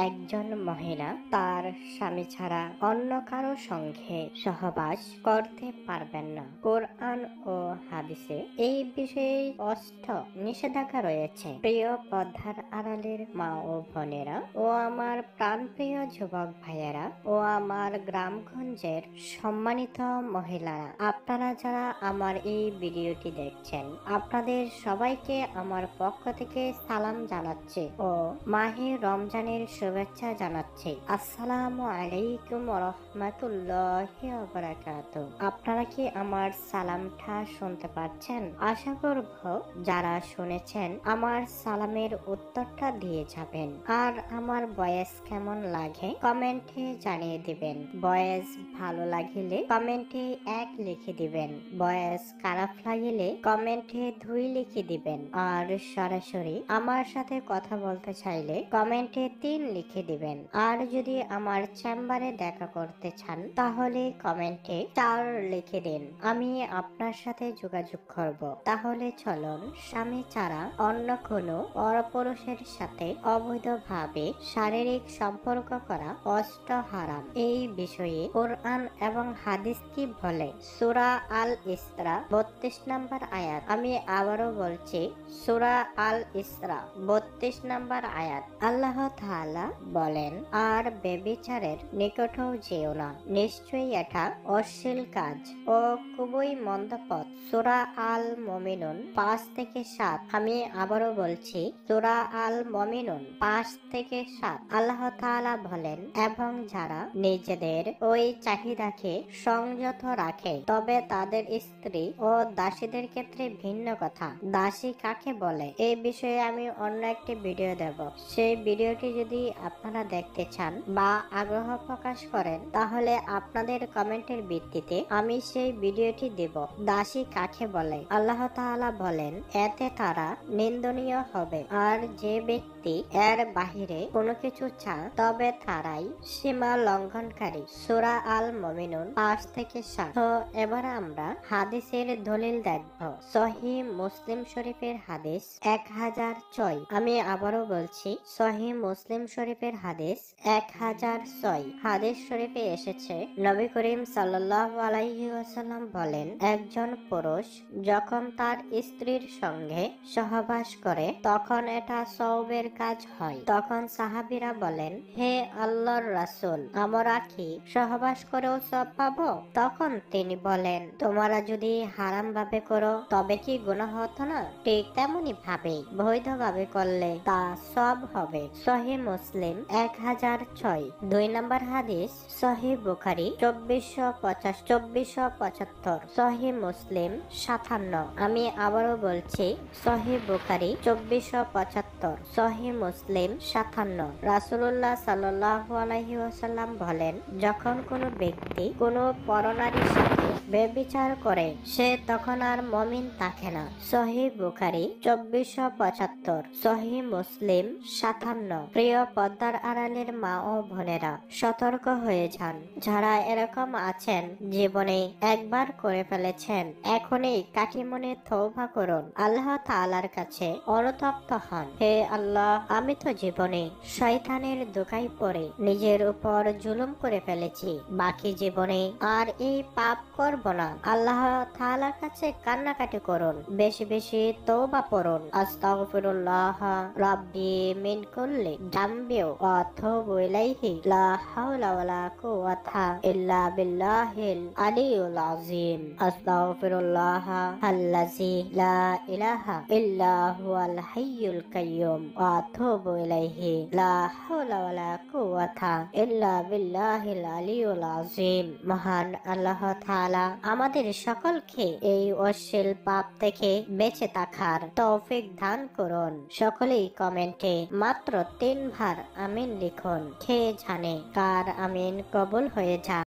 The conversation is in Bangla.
একজন মহিলা তার স্বামী ছাড়া অন্য কারো সঙ্গে সহবাস করতে পারবেন না। কোরআন ও হাদিসে এই বিষয়ে স্পষ্ট নিষেধাজ্ঞা রয়েছে। প্রিয় পর্দার আড়ালের মা ও বোনেরা ও আমার প্রাণপ্রিয় যুবক ভাইয়েরা ও আমার গ্রামগঞ্জের সম্মানিত মহিলারা, আপনারা যারা আমার এই ভিডিওটি দেখছেন, আপনাদের সবাইকে আমার পক্ষ থেকে সালাম জানাচ্ছি ও মাহে রমজানের শুভেচ্ছা জানাচ্ছি। আসসালামু আলাইকুম রহমাতুল্লাহি ওয়া বারাকাতুহু। আপনারা কি আমার সালামটা শুনতে পাচ্ছেন? আশা করব যারা শুনেছেন আমার সালামের উত্তরটা দিয়ে যাবেন। আর আমার ভয়েস কেমন লাগে কমেন্টে জানিয়ে দিবেন। ভয়েস ভালো লাগিলে কমেন্টে 1 লিখে দিবেন, ভয়েস খারাপ লাগিলে কমেন্টে 2 লিখে দিবেন, আর সরাসরি আমার সাথে কথা বলতে চাইলে কমেন্টে 3 লিখে দিবেন। আর যদি আমার চেম্বারে দেখা করতে চান তাহলে কমেন্টে 4 লিখে দিন, আমি আপনার সাথে যোগাযোগ করব। তাহলে চলুন, স্বামী ছাড়া অন্য কোনো পরপুরুষের সাথে অবৈধভাবে শারীরিক সম্পর্ক করা স্পষ্ট হারাম। এই বিষয়ে কোরআন এবং হাদিস কি বলে? সূরা আল ইসরা 32 নম্বর আয়াত। আমি আবারও বলছি, সূরা আল ইসরা 32 নম্বর আয়াত। আল্লাহ তাআলা বলেন, আর ব্যভিচারের নিকটও যেও না, নিশ্চয়ই এটা অশ্লীল কাজ ও খুবই মন্দ পথ। সূরা আল মুমিনুন 5 থেকে 7। আমি আবারও বলছি, সূরা আল মুমিনুন 5 থেকে 7। আল্লাহ তাআলা বলেন, এবং যারা নিজেদের ওই চাহিদাকে সংযত রাখে, তবে তাদের স্ত্রী ও দাসীদের ক্ষেত্রে ভিন্ন কথা। দাসী কাকে বলে এই বিষয়ে আমি অন্য একটি ভিডিও দেব। সেই ভিডিওটি যদি আপনারা দেখতে চান বা আগ্রহ প্রকাশ করেন তাহলে আপনাদের কমেন্টের ভিত্তিতে আমি সেই ভিডিওটি দেব। দাসী কাকে বলে? আল্লাহ তাআলা বলেন, এতে তারা নিন্দনীয় হবে, আর যে ব্যক্তি এর বাহিরে কোনো কিছু চায় তবে তারাই সীমা লঙ্ঘনকারী। সূরা আল মুমিনুন 5 থেকে 7। তো এবার আমরা হাদিসের দলিল দেখব। সহিহ মুসলিম শরীফের হাদিস 1006। আমি আবারও বলছি, সহিহ মুসলিম শরীফের হাদিস 1006। হাদিস শরীফে এসেছে, নবী করিম সাল্লাল্লাহু আলাইহি ওয়াসাল্লাম বলেন, একজন পুরুষ যখন তার স্ত্রীর সঙ্গে সহবাস করে তখন এটা সওবের কাজ হয়। তখন সাহাবীরা বলেন, হে আল্লাহর রাসূল, আমরা কি সহবাস করেও সওয়াব পাবো? তখন তিনি বলেন, তোমরা যদি হারাম ভাবে করো তবে কি গুনাহ হতো না? ঠিক তেমনি ভাবে বৈধ ভাবে করলে তা সওয়াব হবে। সহিহ মুসলিম 1006। 2 নম্বর হাদিস সহিহ বুখারী 2475। সহিহ মুসলিম 57। আমি আবারও বলছি, সহিহ বুখারী 2475, সহিহ মুসলিম 57। রাসূলুল্লাহ সাল্লাল্লাহু আলাইহি ওয়াসাল্লাম বলেন, যখন কোনো ব্যক্তি কোনো পরনারীর সাথে ব্যভিচার করে সে তখন আর মুমিন থাকে না। সহিহ বুখারী 2475, সহিহ মুসলিম 57। প্রিয় পর্দার আড়ালের মা ও বোনেরা, সতর্ক হয়ে যান। যারা এরকম আছেন, জীবনে একবার করে ফেলেছেন, এখনই কাটিমনে তওবা করুন, আল্লাহ তাআলার কাছে অনুতপ্ত হন। হে আল্লাহ, আমি তো জীবনে শয়তানের ধোঁকায় পড়ে নিজের উপর জুলুম করে ফেলেছি, বাকি জীবনে আর এই পাপ করব না। আল্লাহ তাআলার কাছে কান্নাকাটি করুন, বেশি বেশি তওবা করুন। আস্তাগফিরুল্লাহ রাব্বি মিন কুল্লি যামবি ওয়া আতুবু ইলাইহি, লা হাওলা ওয়ালা কুওয়াতা ইল্লা বিল্লাহিল আলিয়্যিল আযীম। আস্তাগফিরুল্লাহ আল্লাযী লা ইলাহা ইল্লা হুয়াল হাইয়ুল কাইয়্যুম ওয়া আতুবু ইলাইহি, লা হাওলা ওয়ালা কুওয়াতা ইল্লা বিল্লাহিল আলিয়্যিল আযীম। মহান আল্লাহ তাআলা আমাদের সকলকে এই অশ্লীল পাপ থেকে বেঁচে থাকার তৌফিক দান করুন। সকলেই কমেন্টে মাত্র 3 বার আমিন লিখুন। কে জানে কার আমিন কবুল হয়ে যায়।